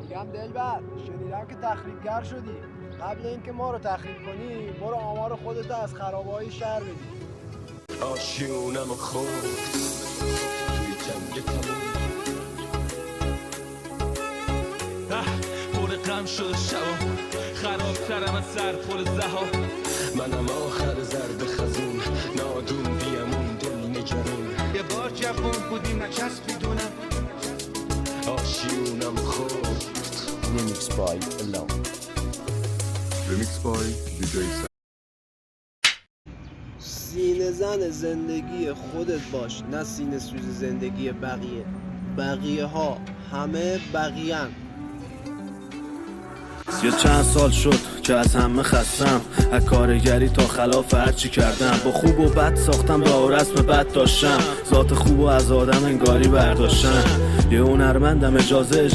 میگم دلبر، شنیدم که تخریبگر شدی. قبل اینکه ما رو تخریب کنی برو آمار خودتو از خرابه‌های شهر بدی. آشیونم خورد توی جنگ تموم پر غم شد شبا خرابترم از سرپل زها منم آخر زرد خزون نادون بیمون دل نگرون یه بار جوون بودیم نچسبیدونم آشیونم خورد Remix by Alone. Remix by DJ سینه زن زندگی خودت باش، نه سینه سوز زندگی بقیه. بقیه ها همه بقیه‌ن. یا چند سال شد که از همه خستم، از کارگری تا خلاف هرچی کردم. با خوب و بد ساختم با رسم بد داشتم، ذات خوب و از آدم انگاری برداشتم. یه هنرمندم اجازه